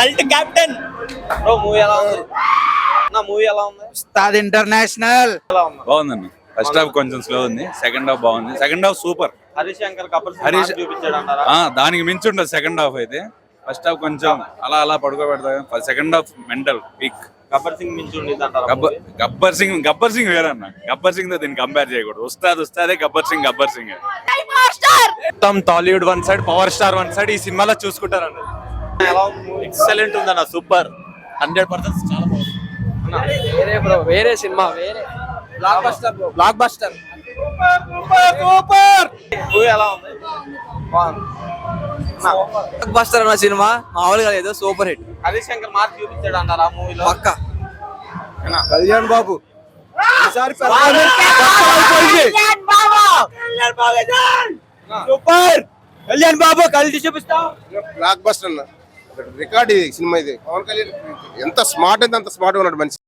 Cult captain. Bro movie ఎలా ఉంది? నా మూవీ ఎలా ఉంది? ఉస్తాద్ ఇంటర్నేషనల్ ఎలా ఉంది? బాగుందండి. ఫస్ట్ హాఫ్ కొంచెం స్లో ఉంది, సెకండ్ హాఫ్ బాగుంది. Second half super. Harish Shankar కపుల్ హరీష్ చూపించాడు అంటారా? దానికి మించి ఉండదు సెకండ్ హాఫ్ అయితే. ఫస్ట్ హాఫ్ కొంచెం అలా అలా పడుకోబెడతా. Second half mental peak. Gabbar Singh మించి ఉండేది అంటారా? గబ్బర్ సింగ్ వేరన్న. గబ్బర్ సింగ్ తో దీన్ని కంపేర్ చేయకూడదు. ఉస్తాదే గబ్బర్ సింగ్. మొత్తం Tollywood one side, power star one side. ఈ సినిమాలో చూసుకుంటారు అన్న. ఎలా ఉంది మూవీ? ఎక్సలెంట్ ఉందన్న, సూపర్. 100% చాలా బాగుంది. వేరే బ్రో, వేరే సినిమా, వేరే block buster bro, block buster. Movie ఎలా ఉంది? బ్లాక్ బస్టర్ అన్న సినిమా మామూలుగా లేదు, super hit. Harish Shankar mark చూపించాడు అంటారా మూవీలో? పక్క కళ్యాణ్ బాబు సూపర్. కళ్యాణ్ బాబు కలిసి చూపిస్తాం. బ్లాక్ బస్టర్ అన్న, రికార్డ్ ఇది సినిమా. ఇది పవన్ కళ్యాణ్ ఎంత స్మార్ట్ అయితే అంత స్మార్ట్ ఉన్నాడు మనిషి.